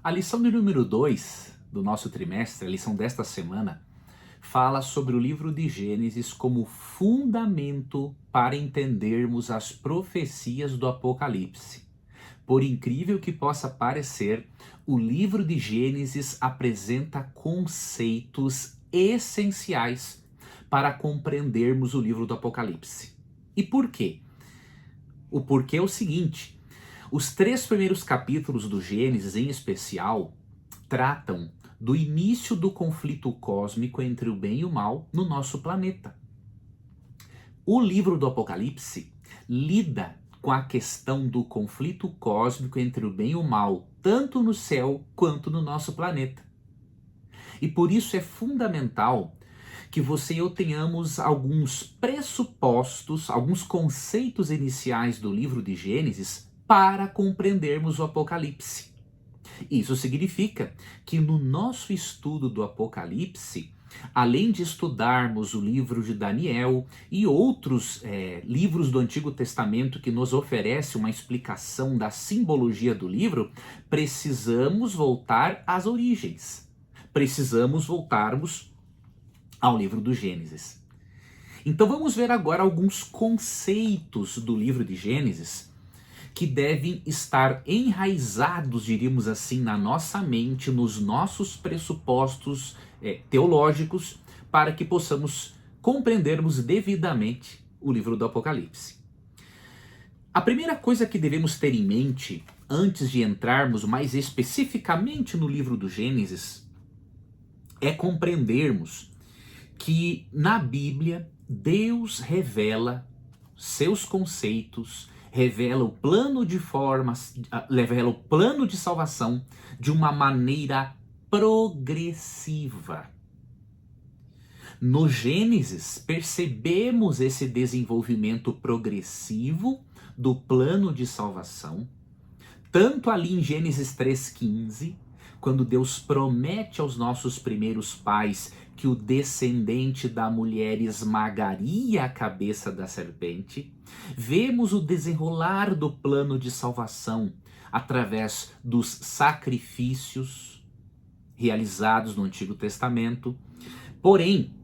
A lição de número 2 do nosso trimestre, a lição desta semana, fala sobre o livro de Gênesis como fundamento para entendermos as profecias do Apocalipse. Por incrível que possa parecer, o livro de Gênesis apresenta conceitos essenciais para compreendermos o livro do Apocalipse. E por quê? O porquê é o seguinte: os 3 primeiros capítulos do Gênesis, em especial, tratam do início do conflito cósmico entre o bem e o mal no nosso planeta. O livro do Apocalipse lida com a questão do conflito cósmico entre o bem e o mal, tanto no céu quanto no nosso planeta. E por isso é fundamental que você e eu tenhamos alguns pressupostos, alguns conceitos iniciais do livro de Gênesis para compreendermos o Apocalipse. Isso significa que no nosso estudo do Apocalipse, além de estudarmos o livro de Daniel e outros livros do Antigo Testamento que nos oferece uma explicação da simbologia do livro, precisamos voltar às origens. Precisamos voltarmos ao livro do Gênesis. Então vamos ver agora alguns conceitos do livro de Gênesis que devem estar enraizados, diríamos assim, na nossa mente, nos nossos pressupostos teológicos, para que possamos compreendermos devidamente o livro do Apocalipse. A primeira coisa que devemos ter em mente, antes de entrarmos mais especificamente no livro do Gênesis, é compreendermos que na Bíblia Deus revela seus conceitos, revela o plano de salvação de uma maneira progressiva. No Gênesis, percebemos esse desenvolvimento progressivo do plano de salvação, tanto ali em Gênesis 3,15, quando Deus promete aos nossos primeiros pais que o descendente da mulher esmagaria a cabeça da serpente. Vemos o desenrolar do plano de salvação através dos sacrifícios realizados no Antigo Testamento. Porém,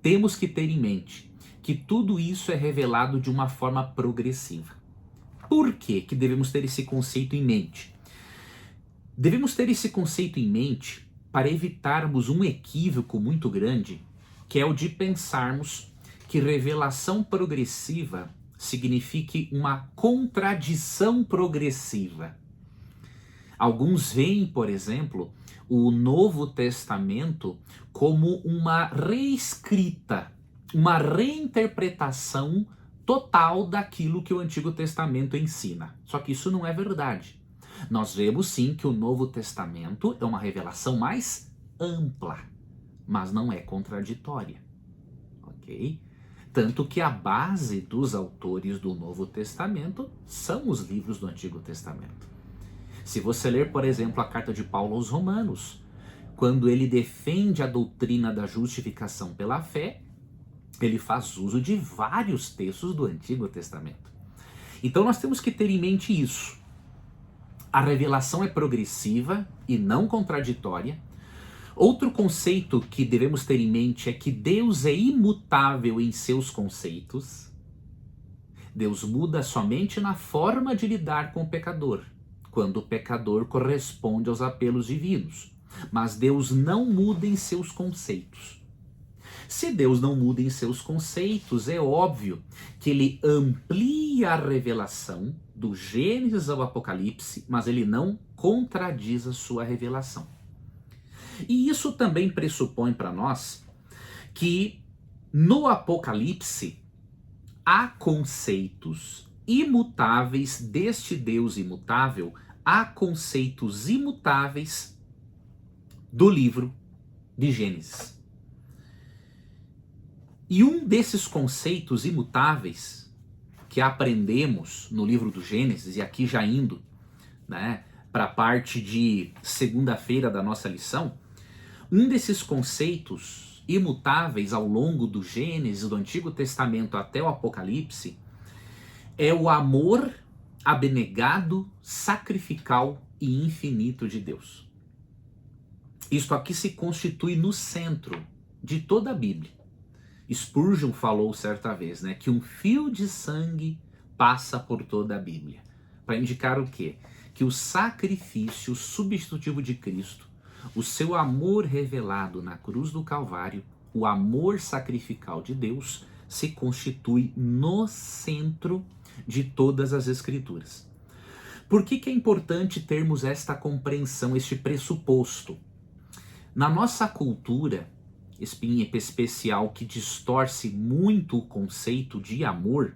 temos que ter em mente que tudo isso é revelado de uma forma progressiva. Por que devemos ter esse conceito em mente? Devemos ter esse conceito em mente para evitarmos um equívoco muito grande, que é o de pensarmos que revelação progressiva signifique uma contradição progressiva. Alguns veem, por exemplo, o Novo Testamento como uma reescrita, uma reinterpretação total daquilo que o Antigo Testamento ensina. Só que isso não é verdade. Nós vemos sim que o Novo Testamento é uma revelação mais ampla, mas não é contraditória, ok? Tanto que a base dos autores do Novo Testamento são os livros do Antigo Testamento. Se você ler, por exemplo, a carta de Paulo aos Romanos, quando ele defende a doutrina da justificação pela fé, ele faz uso de vários textos do Antigo Testamento. Então nós temos que ter em mente isso. A revelação é progressiva e não contraditória. Outro conceito que devemos ter em mente é que Deus é imutável em seus conceitos. Deus muda somente na forma de lidar com o pecador, quando o pecador corresponde aos apelos divinos. Mas Deus não muda em seus conceitos. Se Deus não muda em seus conceitos, é óbvio que ele amplia a revelação do Gênesis ao Apocalipse, mas ele não contradiz a sua revelação. E isso também pressupõe para nós que no Apocalipse há conceitos imutáveis deste Deus imutável, há conceitos imutáveis do livro de Gênesis. E um desses conceitos imutáveis que aprendemos no livro do Gênesis, e aqui já indo para a parte de segunda-feira da nossa lição, um desses conceitos imutáveis ao longo do Gênesis, do Antigo Testamento até o Apocalipse, é o amor abnegado, sacrificial e infinito de Deus. Isto aqui se constitui no centro de toda a Bíblia. Spurgeon falou certa vez, né, que um fio de sangue passa por toda a Bíblia. Para indicar o quê? Que o sacrifício substitutivo de Cristo, o seu amor revelado na cruz do Calvário, o amor sacrificial de Deus, se constitui no centro de todas as Escrituras. Por que é importante termos esta compreensão, este pressuposto? Na nossa cultura, em especial que distorce muito o conceito de amor,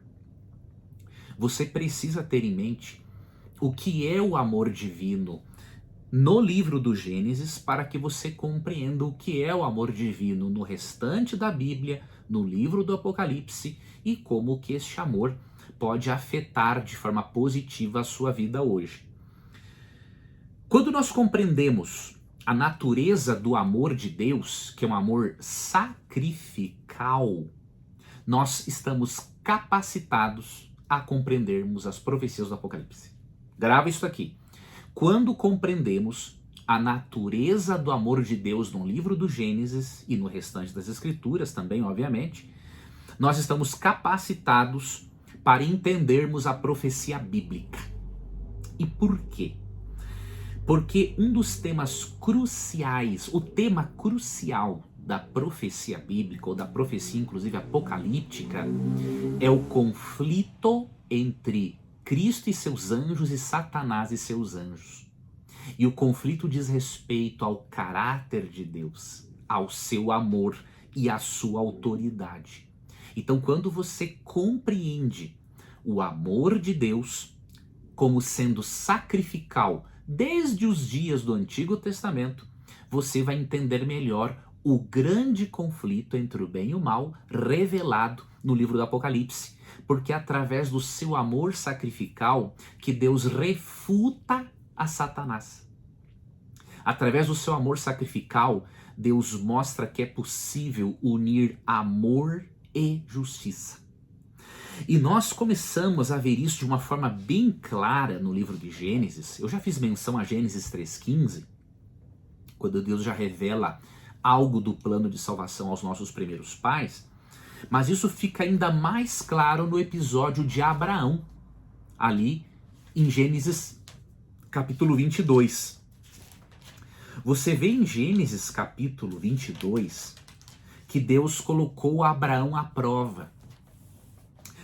você precisa ter em mente o que é o amor divino no livro do Gênesis para que você compreenda o que é o amor divino no restante da Bíblia, no livro do Apocalipse e como que este amor pode afetar de forma positiva a sua vida hoje. Quando nós compreendemos a natureza do amor de Deus, que é um amor sacrificial, nós estamos capacitados a compreendermos as profecias do Apocalipse. Grava isso aqui. Quando compreendemos a natureza do amor de Deus no livro do Gênesis e no restante das Escrituras também, obviamente, nós estamos capacitados para entendermos a profecia bíblica. E por quê? Porque um dos temas cruciais, o tema crucial da profecia bíblica, ou da profecia inclusive apocalíptica, é o conflito entre Cristo e seus anjos e Satanás e seus anjos. E o conflito diz respeito ao caráter de Deus, ao seu amor e à sua autoridade. Então, quando você compreende o amor de Deus como sendo sacrificial, desde os dias do Antigo Testamento, você vai entender melhor o grande conflito entre o bem e o mal revelado no livro do Apocalipse, porque é através do seu amor sacrificial que Deus refuta a Satanás. Através do seu amor sacrificial, Deus mostra que é possível unir amor e justiça. E nós começamos a ver isso de uma forma bem clara no livro de Gênesis. Eu já fiz menção a Gênesis 3,15, quando Deus já revela algo do plano de salvação aos nossos primeiros pais, mas isso fica ainda mais claro no episódio de Abraão, ali em Gênesis capítulo 22. Você vê em Gênesis capítulo 22 que Deus colocou Abraão à prova.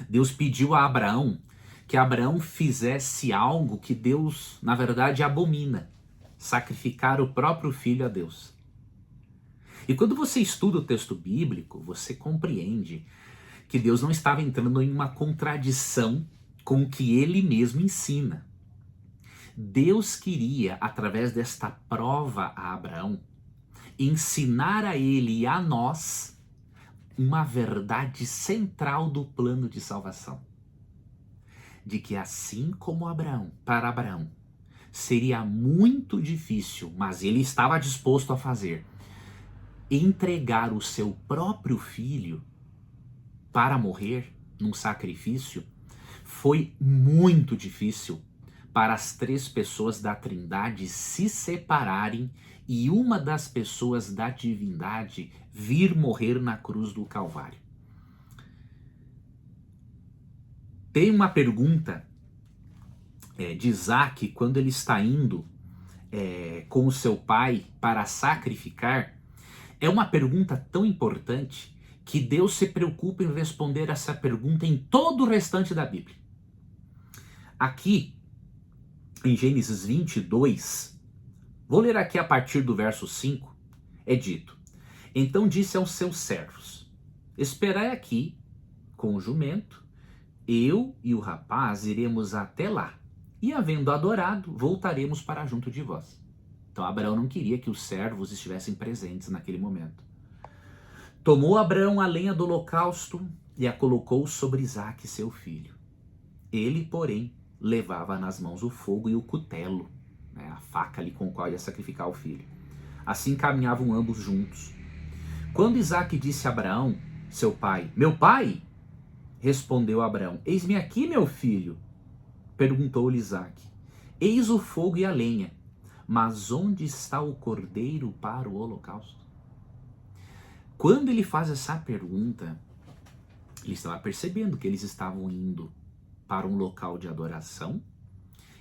Deus pediu a Abraão que Abraão fizesse algo que Deus, na verdade, abomina: sacrificar o próprio filho a Deus. E quando você estuda o texto bíblico, você compreende que Deus não estava entrando em uma contradição com o que ele mesmo ensina. Deus queria, através desta prova a Abraão, ensinar a ele e a nós uma verdade central do plano de salvação. De que assim como para Abraão, seria muito difícil, mas ele estava disposto a fazer, entregar o seu próprio filho para morrer num sacrifício, foi muito difícil para as três pessoas da Trindade se separarem e uma das pessoas da divindade vir morrer na cruz do Calvário. Tem uma pergunta de Isaac quando ele está indo com o seu pai para sacrificar. É uma pergunta tão importante que Deus se preocupa em responder essa pergunta em todo o restante da Bíblia. Aqui, em Gênesis 22, vou ler aqui a partir do verso 5, é dito: então disse aos seus servos: esperai aqui com o jumento, eu e o rapaz iremos até lá, e havendo adorado, voltaremos para junto de vós. Então Abraão não queria que os servos estivessem presentes naquele momento. Tomou Abraão a lenha do holocausto e a colocou sobre Isaque, seu filho. Ele, porém, levava nas mãos o fogo e o cutelo, né, a faca ali com a qual ia sacrificar o filho. Assim caminhavam ambos juntos. Quando Isaque disse a Abraão, seu pai: meu pai? Respondeu Abraão: eis-me aqui, meu filho. Perguntou-lhe Isaque: eis o fogo e a lenha, mas onde está o cordeiro para o holocausto? Quando ele faz essa pergunta, ele estava percebendo que eles estavam indo para um local de adoração,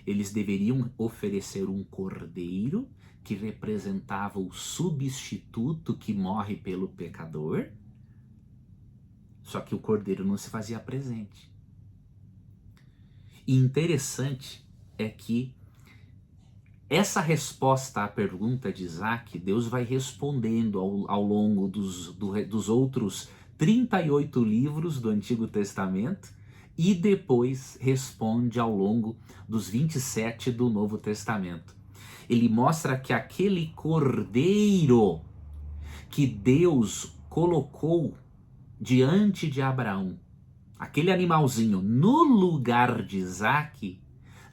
eles deveriam oferecer um cordeiro que representava o substituto que morre pelo pecador, só que o cordeiro não se fazia presente. E interessante é que essa resposta à pergunta de Isaac, Deus vai respondendo ao longo dos outros 38 livros do Antigo Testamento e depois responde ao longo dos 27 do Novo Testamento. Ele mostra que aquele cordeiro que Deus colocou diante de Abraão, aquele animalzinho no lugar de Isaac,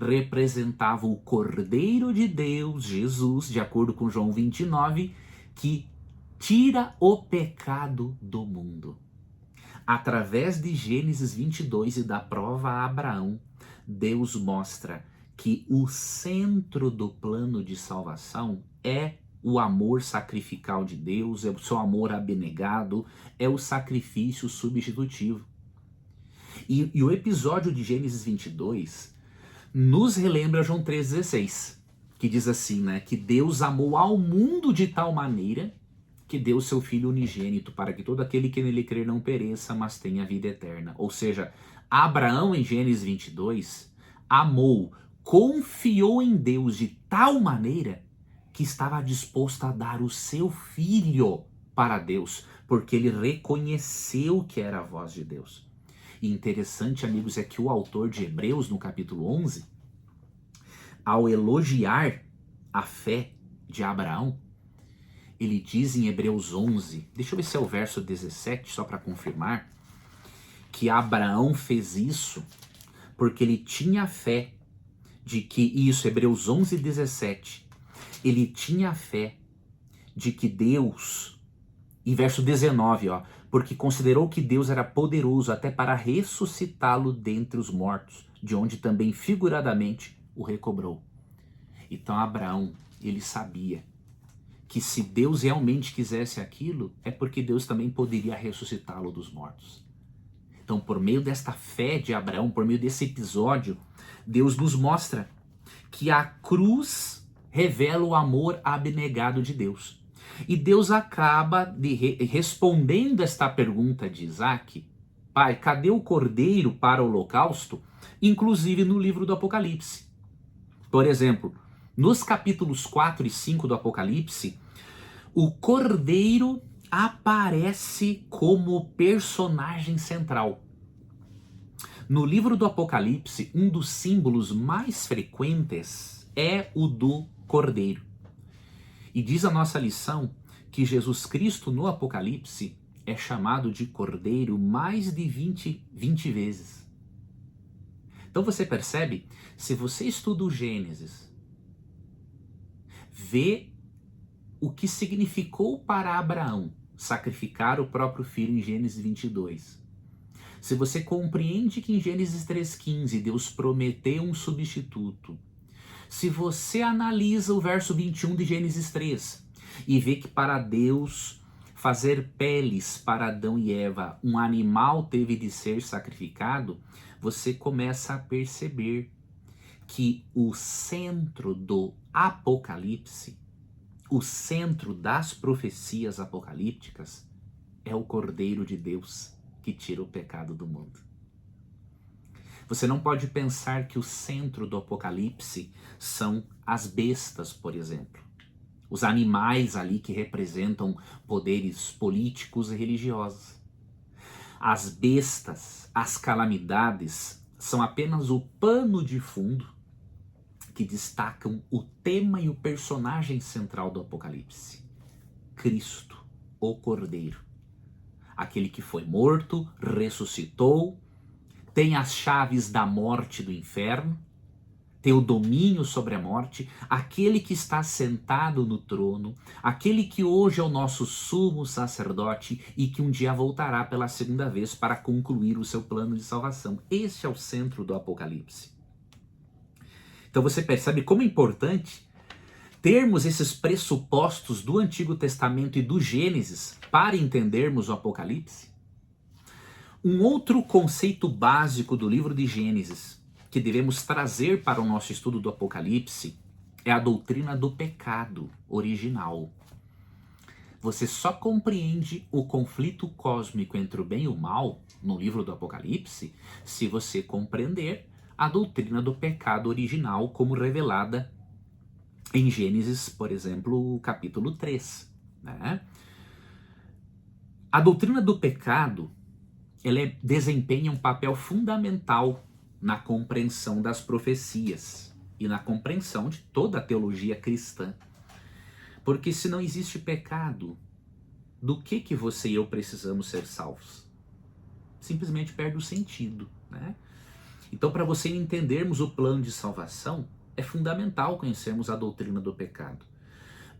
representava o Cordeiro de Deus, Jesus, de acordo com João 29, que tira o pecado do mundo. Através de Gênesis 22 e da prova a Abraão, Deus mostra que o centro do plano de salvação é o amor sacrificial de Deus, é o seu amor abnegado, é o sacrifício substitutivo. E o episódio de Gênesis 22 nos relembra João 3,16, que diz assim, né, que Deus amou ao mundo de tal maneira que deu seu Filho unigênito para que todo aquele que nele crer não pereça, mas tenha vida eterna. Ou seja, Abraão em Gênesis 22 amou, confiou em Deus de tal maneira que estava disposto a dar o seu filho para Deus, porque ele reconheceu que era a voz de Deus. E interessante, amigos, é que o autor de Hebreus, no capítulo 11, ao elogiar a fé de Abraão, ele diz em Hebreus 11, deixa eu ver se é o verso 17, só para confirmar, que Abraão fez isso porque ele tinha fé de que, isso, Hebreus 11, 17, ele tinha fé de que Deus, em verso 19, ó, porque considerou que Deus era poderoso até para ressuscitá-lo dentre os mortos, de onde também figuradamente o recobrou. Então Abraão, ele sabia que se Deus realmente quisesse aquilo, é porque Deus também poderia ressuscitá-lo dos mortos. Então, por meio desta fé de Abraão, por meio desse episódio, Deus nos mostra que a cruz revela o amor abnegado de Deus. E Deus acaba respondendo esta pergunta de Isaac, pai, cadê o cordeiro para o holocausto? Inclusive no livro do Apocalipse. Por exemplo, nos capítulos 4 e 5 do Apocalipse, o cordeiro aparece como personagem central. No livro do Apocalipse, um dos símbolos mais frequentes é o do cordeiro. E diz a nossa lição que Jesus Cristo no Apocalipse é chamado de cordeiro mais de 20 vezes. Então você percebe, se você estuda o Gênesis, vê o que significou para Abraão sacrificar o próprio filho em Gênesis 22. Se você compreende que em Gênesis 3,15 Deus prometeu um substituto, se você analisa o verso 21 de Gênesis 3 e vê que para Deus fazer peles para Adão e Eva, um animal teve de ser sacrificado, você começa a perceber que o centro do Apocalipse, o centro das profecias apocalípticas, é o Cordeiro de Deus que tira o pecado do mundo. Você não pode pensar que o centro do Apocalipse são as bestas, por exemplo. Os animais ali que representam poderes políticos e religiosos. As bestas, as calamidades, são apenas o pano de fundo que destacam o tema e o personagem central do Apocalipse. Cristo, o Cordeiro. Aquele que foi morto, ressuscitou, tem as chaves da morte e do inferno, tem o domínio sobre a morte, aquele que está sentado no trono, aquele que hoje é o nosso sumo sacerdote e que um dia voltará pela segunda vez para concluir o seu plano de salvação. Este é o centro do Apocalipse. Então você percebe como é importante termos esses pressupostos do Antigo Testamento e do Gênesis para entendermos o Apocalipse? Um outro conceito básico do livro de Gênesis que devemos trazer para o nosso estudo do Apocalipse é a doutrina do pecado original. Você só compreende o conflito cósmico entre o bem e o mal no livro do Apocalipse se você compreender a doutrina do pecado original como revelada em Gênesis, por exemplo, capítulo 3. Né? A doutrina do pecado desempenha um papel fundamental na compreensão das profecias e na compreensão de toda a teologia cristã. Porque se não existe pecado, do que você e eu precisamos ser salvos? Simplesmente perde o sentido, né? Então, para você entendermos o plano de salvação, é fundamental conhecermos a doutrina do pecado.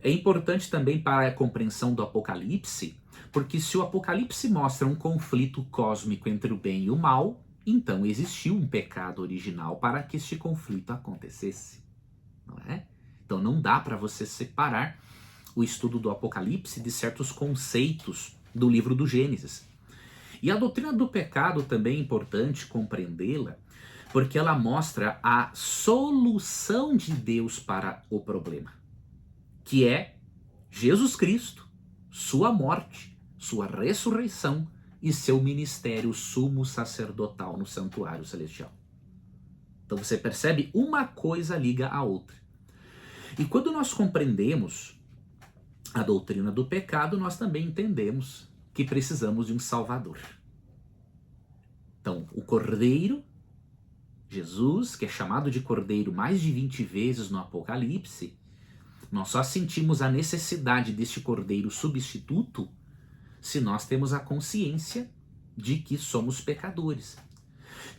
É importante também para a compreensão do Apocalipse, porque se o Apocalipse mostra um conflito cósmico entre o bem e o mal, então existiu um pecado original para que este conflito acontecesse, não é? Então não dá para você separar o estudo do Apocalipse de certos conceitos do livro do Gênesis. E a doutrina do pecado também é importante compreendê-la, porque ela mostra a solução de Deus para o problema, que é Jesus Cristo, sua morte, sua ressurreição e seu ministério sumo sacerdotal no santuário celestial. Então você percebe, uma coisa liga a outra. E quando nós compreendemos a doutrina do pecado, nós também entendemos que precisamos de um Salvador. Então, o Cordeiro, Jesus, que é chamado de Cordeiro mais de 20 vezes no Apocalipse, nós só sentimos a necessidade deste Cordeiro substituto se nós temos a consciência de que somos pecadores.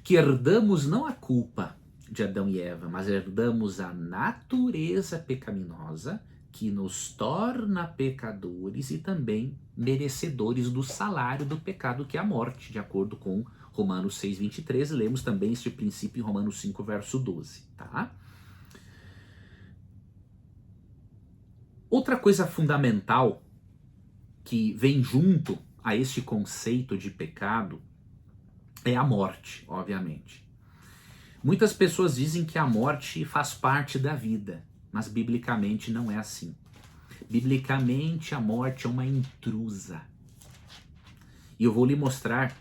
Que herdamos não a culpa de Adão e Eva, mas herdamos a natureza pecaminosa que nos torna pecadores e também merecedores do salário do pecado, que é a morte, de acordo com Romanos 6:23, lemos também este princípio em Romanos 5, verso 12, tá? Outra coisa fundamental que vem junto a este conceito de pecado é a morte, obviamente. Muitas pessoas dizem que a morte faz parte da vida, mas biblicamente não é assim. Biblicamente a morte é uma intrusa. E eu vou lhe mostrar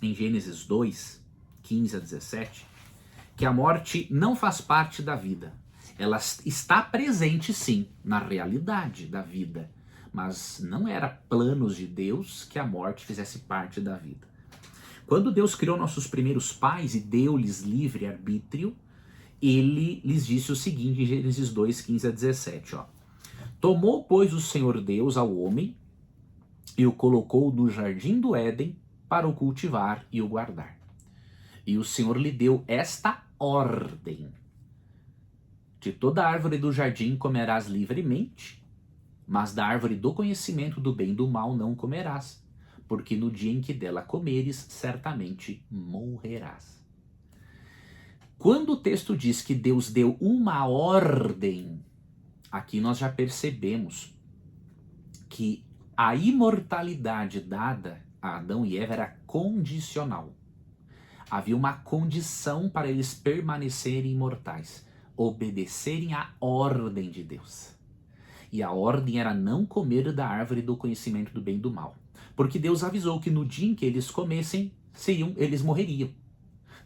em Gênesis 2, 15 a 17, que a morte não faz parte da vida. Ela está presente sim na realidade da vida, mas não era planos de Deus que a morte fizesse parte da vida. Quando Deus criou nossos primeiros pais e deu-lhes livre arbítrio, ele lhes disse o seguinte em Gênesis 2, 15 a 17, ó. Tomou, pois, o Senhor Deus ao homem e o colocou no jardim do Éden para o cultivar e o guardar. E o Senhor lhe deu esta ordem: de toda árvore do jardim comerás livremente, mas da árvore do conhecimento do bem e do mal não comerás, porque no dia em que dela comeres, certamente morrerás. Quando o texto diz que Deus deu uma ordem, aqui nós já percebemos que a imortalidade dada a Adão e Eva era condicional. Havia uma condição para eles permanecerem imortais: obedecerem à ordem de Deus. E a ordem era não comer da árvore do conhecimento do bem e do mal. Porque Deus avisou que no dia em que eles comessem, eles morreriam.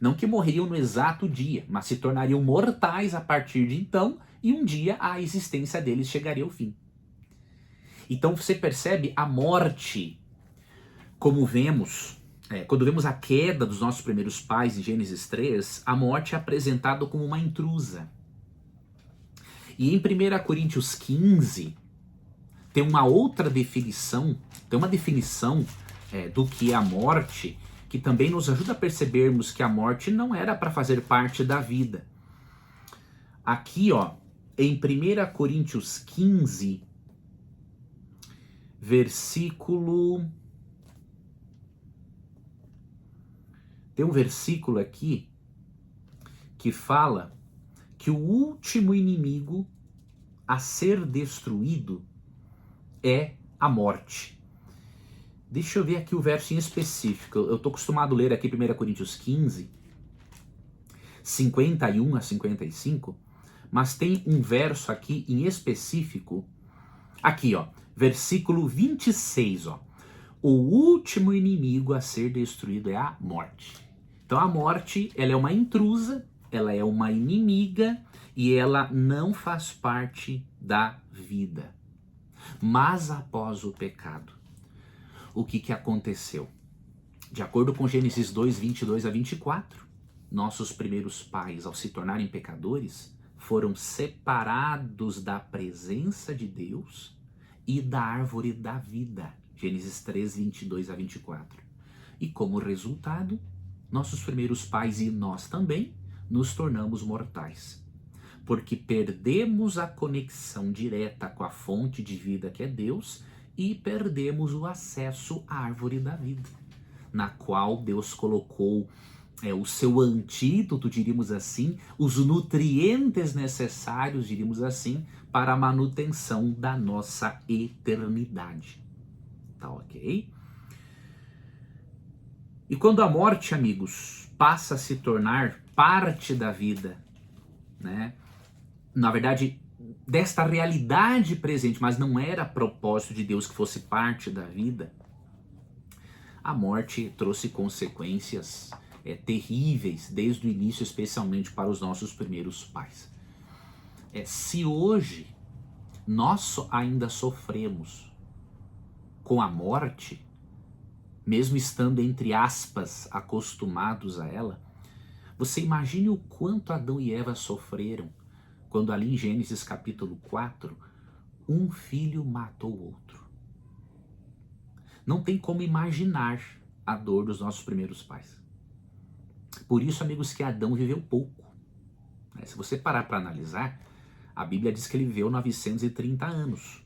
Não que morreriam no exato dia, mas se tornariam mortais a partir de então, e um dia a existência deles chegaria ao fim. Então você percebe a morte, como vemos, quando vemos a queda dos nossos primeiros pais em Gênesis 3, a morte é apresentada como uma intrusa. E em 1 Coríntios 15, tem uma outra definição, tem uma definição do que é a morte, que também nos ajuda a percebermos que a morte não era para fazer parte da vida. Aqui, ó, em 1 Coríntios 15, versículo... Tem um versículo aqui que fala que o último inimigo a ser destruído é a morte. Deixa eu ver aqui o verso em específico. Eu estou acostumado a ler aqui 1 Coríntios 15, 51 a 55, mas tem um verso aqui em específico, aqui ó, versículo 26, ó. O último inimigo a ser destruído é a morte. Então a morte, ela é uma intrusa, ela é uma inimiga e ela não faz parte da vida. Mas após o pecado, o que aconteceu? De acordo com Gênesis 2, 22 a 24, nossos primeiros pais, ao se tornarem pecadores, foram separados da presença de Deus e da árvore da vida. Gênesis 3, 22 a 24. E como resultado, nossos primeiros pais e nós também nos tornamos mortais. Porque perdemos a conexão direta com a fonte de vida que é Deus e perdemos o acesso à árvore da vida, na qual Deus colocou o seu antídoto, diríamos assim, os nutrientes necessários, diríamos assim, para a manutenção da nossa eternidade. Tá ok? E quando a morte, amigos, passa a se tornar parte da vida, né? Na verdade, desta realidade presente, mas não era propósito de Deus que fosse parte da vida, a morte trouxe consequências terríveis desde o início, especialmente para os nossos primeiros pais. Se hoje nós ainda sofremos com a morte, mesmo estando, entre aspas, acostumados a ela, você imagine o quanto Adão e Eva sofreram quando ali em Gênesis capítulo 4, um filho matou o outro. Não tem como imaginar a dor dos nossos primeiros pais. Por isso, amigos, que Adão viveu pouco. Se você parar para analisar, a Bíblia diz que ele viveu 930 anos.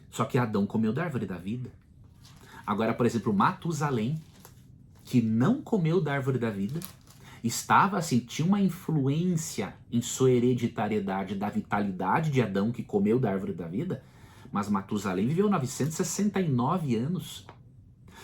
Só que Adão comeu da árvore da vida. Agora, por exemplo, Matusalém, que não comeu da árvore da vida, estava assim, tinha uma influência em sua hereditariedade da vitalidade de Adão, que comeu da árvore da vida, mas Matusalém viveu 969 anos.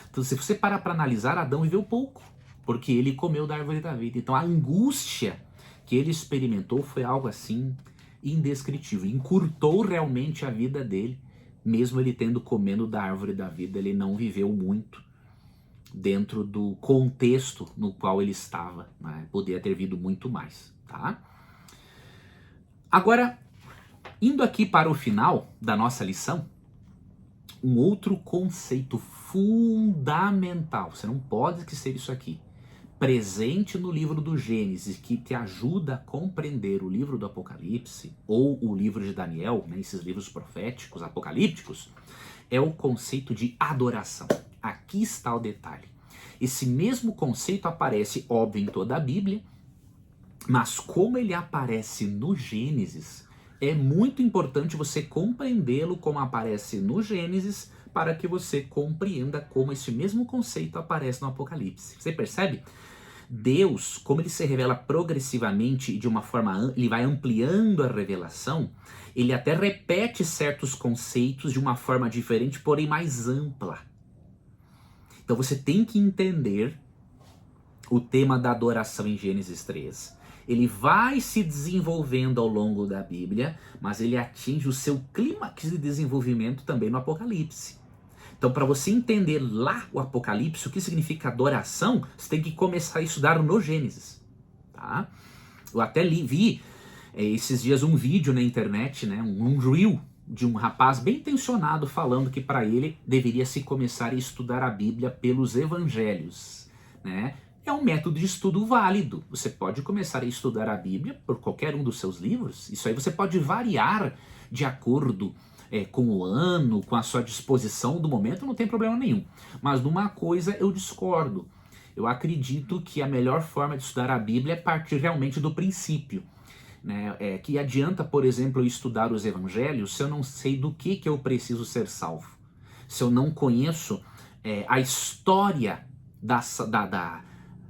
Então, se você parar para analisar, Adão viveu pouco, porque ele comeu da árvore da vida. Então, a angústia que ele experimentou foi algo assim indescritível. Encurtou realmente a vida dele, mesmo ele tendo comendo da árvore da vida, ele não viveu muito dentro do contexto no qual ele estava, né? Poderia ter vindo muito mais, tá? Agora, indo aqui para o final da nossa lição, um outro conceito fundamental, você não pode esquecer isso aqui, presente no livro do Gênesis, que te ajuda a compreender o livro do Apocalipse, ou o livro de Daniel, né, esses livros proféticos, apocalípticos, é o conceito de adoração. Aqui está o detalhe. Esse mesmo conceito aparece, óbvio, em toda a Bíblia, mas como ele aparece no Gênesis, é muito importante você compreendê-lo como aparece no Gênesis, para que você compreenda como esse mesmo conceito aparece no Apocalipse. Você percebe? Deus, como ele se revela progressivamente e de uma forma, ele vai ampliando a revelação, ele até repete certos conceitos de uma forma diferente, porém mais ampla. Então você tem que entender o tema da adoração em Gênesis 3. Ele vai se desenvolvendo ao longo da Bíblia, mas ele atinge o seu clímax de desenvolvimento também no Apocalipse. Então, para você entender lá o Apocalipse, o que significa adoração, você tem que começar a estudar no Gênesis. Tá? Eu até vi esses dias um vídeo na internet, né, um reel de um rapaz bem intencionado falando que para ele deveria se começar a estudar a Bíblia pelos evangelhos, né? É um método de estudo válido. Você pode começar a estudar a Bíblia por qualquer um dos seus livros. Isso aí você pode variar de acordo com o ano, com a sua disposição do momento, não tem problema nenhum. Mas numa coisa eu discordo. Eu acredito que a melhor forma de estudar a Bíblia é partir realmente do princípio. Né? Que adianta, por exemplo, eu estudar os evangelhos se eu não sei do que eu preciso ser salvo. Se eu não conheço a história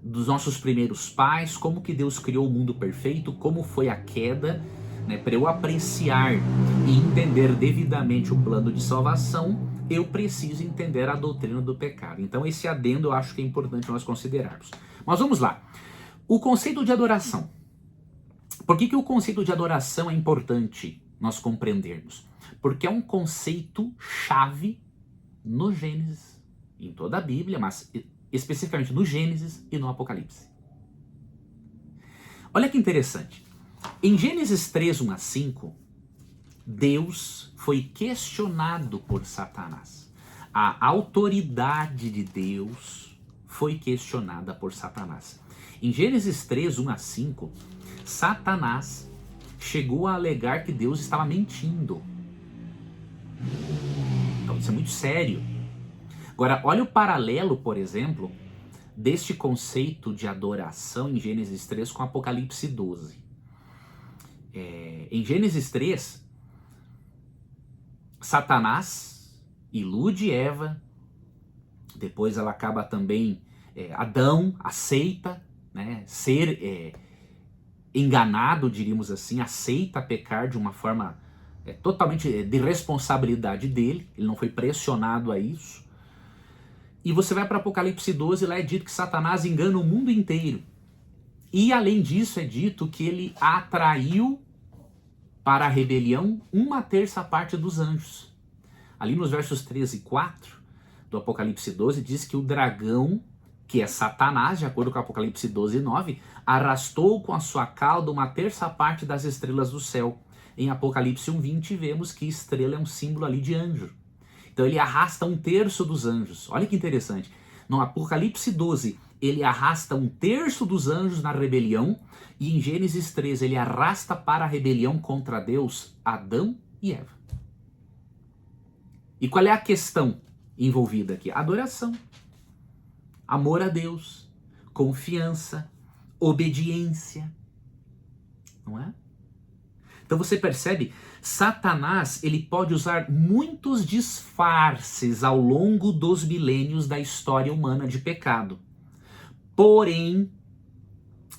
dos nossos primeiros pais, como que Deus criou o mundo perfeito, como foi a queda, né, para eu apreciar e entender devidamente o plano de salvação, eu preciso entender a doutrina do pecado. Então esse adendo eu acho que é importante nós considerarmos. Mas vamos lá. O conceito de adoração. Por que o conceito de adoração é importante nós compreendermos? Porque é um conceito chave no Gênesis, em toda a Bíblia, mas especificamente no Gênesis e no Apocalipse. Olha que interessante. Em Gênesis 3, 1 a 5, Deus foi questionado por Satanás. A autoridade de Deus foi questionada por Satanás. Em Gênesis 3, 1 a 5, Satanás chegou a alegar que Deus estava mentindo. Então isso é muito sério. Agora, olha o paralelo, por exemplo, deste conceito de adoração em Gênesis 3 com Apocalipse 12. Em Gênesis 3, Satanás ilude Eva, depois ela acaba também, Adão aceita, né, ser enganado, diríamos assim, aceita pecar de uma forma totalmente de responsabilidade dele, ele não foi pressionado a isso. E você vai para Apocalipse 12, lá é dito que Satanás engana o mundo inteiro. E além disso é dito que ele atraiu para a rebelião 1/3 parte dos anjos. Ali nos versos 13 e 4 do Apocalipse 12 diz que o dragão, que é Satanás, de acordo com Apocalipse 12, 9, arrastou com a sua cauda 1/3 parte das estrelas do céu. Em Apocalipse 1:20 vemos que estrela é um símbolo ali de anjo. Então ele arrasta 1/3 dos anjos. Olha que interessante. No Apocalipse 12, ele arrasta 1/3 dos anjos na rebelião, e em Gênesis 13 ele arrasta para a rebelião contra Deus Adão e Eva. E qual é a questão envolvida aqui? Adoração, amor a Deus, confiança, obediência, não é? Então você percebe, Satanás ele pode usar muitos disfarces ao longo dos milênios da história humana de pecado. Porém,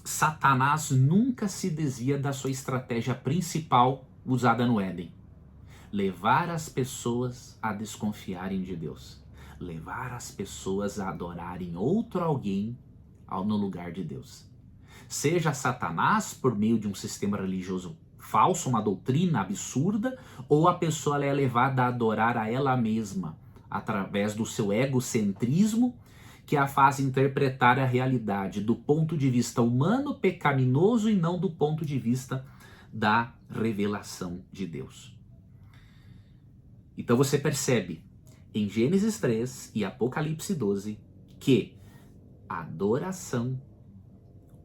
Satanás nunca se desvia da sua estratégia principal usada no Éden. Levar as pessoas a desconfiarem de Deus. Levar as pessoas a adorarem outro alguém no lugar de Deus. Seja Satanás por meio de um sistema religioso falso, uma doutrina absurda, ou a pessoa é levada a adorar a ela mesma através do seu egocentrismo, que a faz interpretar a realidade do ponto de vista humano, pecaminoso, e não do ponto de vista da revelação de Deus. Então você percebe em Gênesis 3 e Apocalipse 12 que adoração,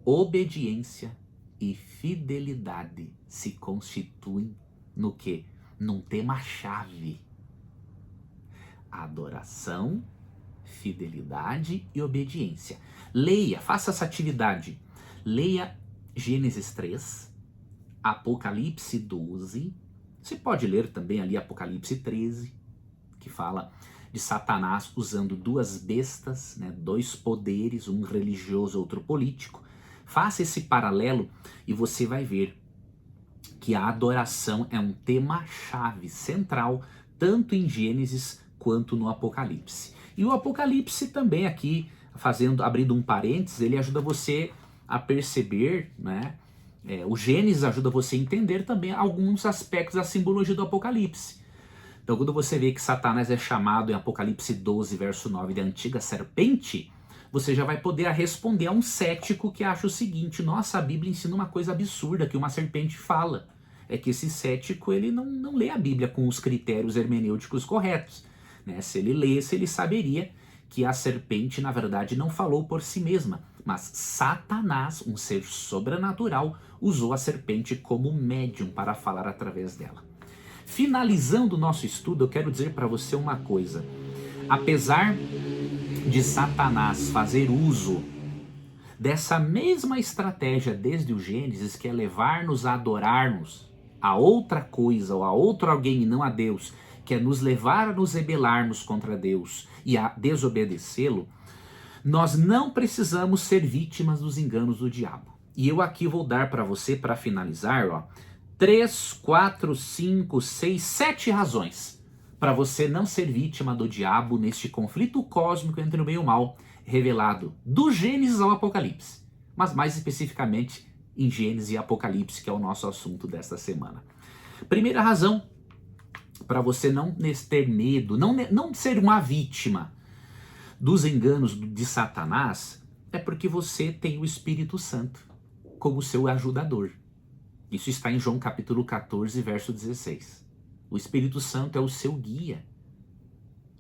obediência e fidelidade se constituem no quê? Num tema-chave. Adoração, fidelidade e obediência. Leia, faça essa atividade. Leia Gênesis 3, Apocalipse 12. Você pode ler também ali Apocalipse 13, que fala de Satanás usando duas bestas, né, dois poderes, um religioso, outro político. Faça esse paralelo e você vai ver que a adoração é um tema-chave central, tanto em Gênesis quanto no Apocalipse. E o Apocalipse também aqui, abrindo um parênteses, ele ajuda você a perceber, né? O Gênesis ajuda você a entender também alguns aspectos da simbologia do Apocalipse. Então quando você vê que Satanás é chamado em Apocalipse 12, verso 9, de antiga serpente, você já vai poder responder a um cético que acha o seguinte: nossa, a Bíblia ensina uma coisa absurda que uma serpente fala. É que esse cético ele não lê a Bíblia com os critérios hermenêuticos corretos. Né? Se ele lesse, ele saberia que a serpente, na verdade, não falou por si mesma, mas Satanás, um ser sobrenatural, usou a serpente como médium para falar através dela. Finalizando o nosso estudo, eu quero dizer para você uma coisa. Apesar de Satanás fazer uso dessa mesma estratégia desde o Gênesis, que é levar-nos a adorarmos a outra coisa ou a outro alguém e não a Deus, que é nos levar a nos rebelarmos contra Deus e a desobedecê-lo, nós não precisamos ser vítimas dos enganos do diabo. E eu aqui vou dar para você, para finalizar, 3, 4, 5, 6, 7 razões para você não ser vítima do diabo neste conflito cósmico entre o bem e o mal, revelado do Gênesis ao Apocalipse, mas mais especificamente em Gênesis e Apocalipse, que é o nosso assunto desta semana. Primeira razão para você não ter medo, não ser uma vítima dos enganos de Satanás, é porque você tem o Espírito Santo como seu ajudador. Isso está em João capítulo 14, verso 16. O Espírito Santo é o seu guia.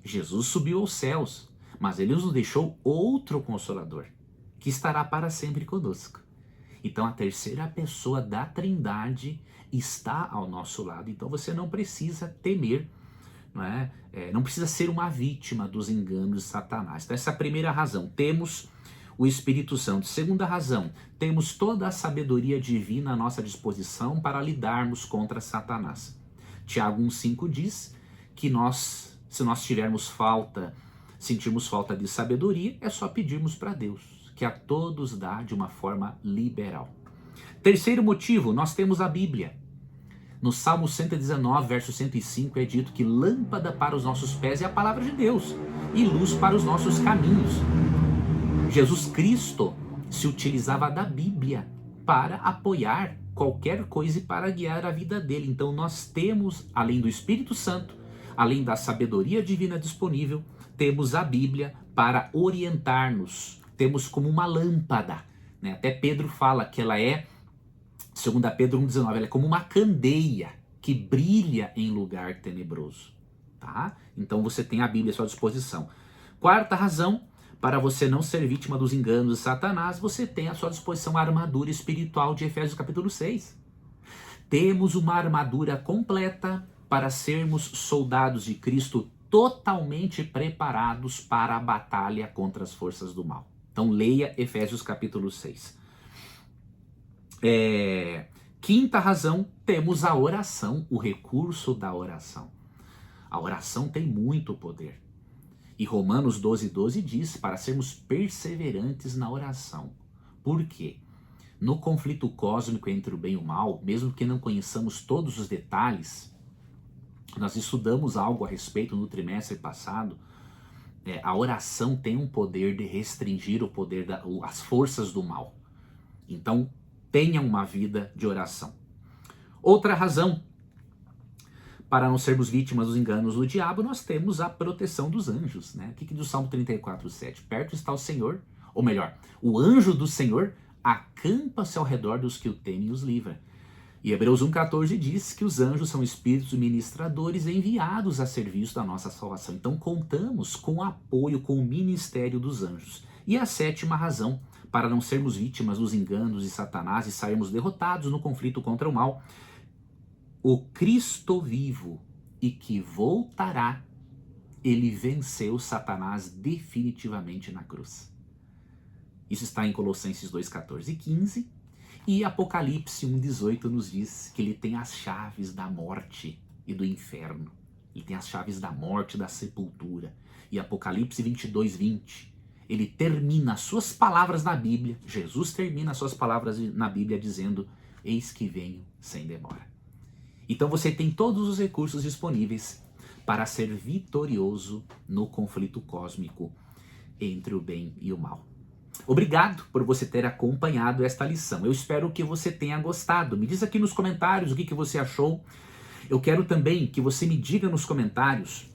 Jesus subiu aos céus, mas ele nos deixou outro Consolador, que estará para sempre conosco. Então a terceira pessoa da Trindade está ao nosso lado. Então você não precisa temer, não precisa ser uma vítima dos enganos de Satanás. Então essa é a primeira razão. Temos o Espírito Santo. Segunda razão, temos toda a sabedoria divina à nossa disposição para lidarmos contra Satanás. Tiago 1,5 diz que se nós sentirmos falta de sabedoria, é só pedirmos para Deus, que a todos dá de uma forma liberal. Terceiro motivo, nós temos a Bíblia. No Salmo 119, verso 105, é dito que lâmpada para os nossos pés é a palavra de Deus e luz para os nossos caminhos. Jesus Cristo se utilizava da Bíblia para apoiar qualquer coisa e para guiar a vida dele. Então nós temos, além do Espírito Santo, além da sabedoria divina disponível, temos a Bíblia para orientar-nos. Temos como uma lâmpada, né? Até Pedro fala que ela é, 2 Pedro 1,19, ela é como uma candeia que brilha em lugar tenebroso. Tá? Então você tem a Bíblia à sua disposição. Quarta razão, para você não ser vítima dos enganos de Satanás, você tem à sua disposição a armadura espiritual de Efésios capítulo 6. Temos uma armadura completa para sermos soldados de Cristo totalmente preparados para a batalha contra as forças do mal. Então leia Efésios capítulo 6. Quinta razão, temos a oração, o recurso da oração. A oração tem muito poder. E Romanos 12:12 diz para sermos perseverantes na oração. Por quê? No conflito cósmico entre o bem e o mal, mesmo que não conheçamos todos os detalhes, nós estudamos algo a respeito no trimestre passado, a oração tem um poder de restringir o poder as forças do mal. Então, tenha uma vida de oração. Outra razão para não sermos vítimas dos enganos do diabo, nós temos a proteção dos anjos, né? O que diz o Salmo 34:7? Perto está o Senhor, ou melhor, o anjo do Senhor acampa-se ao redor dos que o temem e os livra. E Hebreus 1,14 diz que os anjos são espíritos ministradores enviados a serviço da nossa salvação. Então contamos com o apoio, com o ministério dos anjos. E a sétima razão para não sermos vítimas dos enganos de Satanás e sairmos derrotados no conflito contra o mal, o Cristo vivo e que voltará, ele venceu Satanás definitivamente na cruz. Isso está em Colossenses 2:14 e 15, e Apocalipse 1:18 nos diz que ele tem as chaves da morte e do inferno. Ele tem as chaves da morte e da sepultura. E Apocalipse 22:20, ele termina as suas palavras na Bíblia, Jesus termina as suas palavras na Bíblia dizendo: eis que venho sem demora. Então você tem todos os recursos disponíveis para ser vitorioso no conflito cósmico entre o bem e o mal. Obrigado por você ter acompanhado esta lição. Eu espero que você tenha gostado. Me diz aqui nos comentários o que você achou. Eu quero também que você me diga nos comentários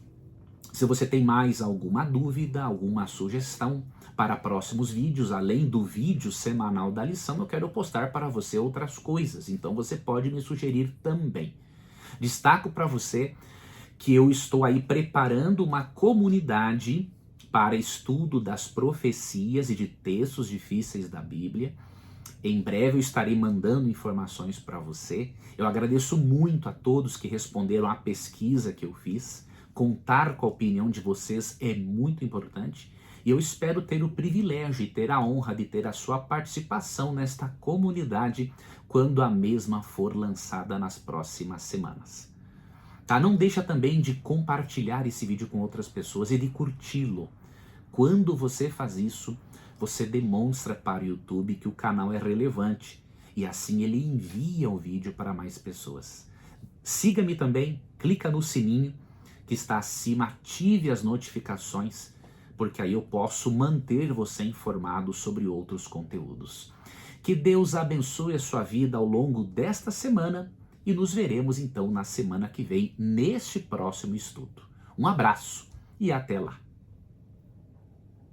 se você tem mais alguma dúvida, alguma sugestão para próximos vídeos. Além do vídeo semanal da lição, eu quero postar para você outras coisas. Então você pode me sugerir também. Destaco para você que eu estou aí preparando uma comunidade para estudo das profecias e de textos difíceis da Bíblia. Em breve eu estarei mandando informações para você. Eu agradeço muito a todos que responderam à pesquisa que eu fiz. Contar com a opinião de vocês é muito importante. E eu espero ter o privilégio e ter a honra de ter a sua participação nesta comunidade quando a mesma for lançada nas próximas semanas. Tá? Não deixa também de compartilhar esse vídeo com outras pessoas e de curti-lo. Quando você faz isso, você demonstra para o YouTube que o canal é relevante e assim ele envia o vídeo para mais pessoas. Siga-me também, clica no sininho que está acima, ative as notificações, porque aí eu posso manter você informado sobre outros conteúdos. Que Deus abençoe a sua vida ao longo desta semana e nos veremos então na semana que vem neste próximo estudo. Um abraço e até lá.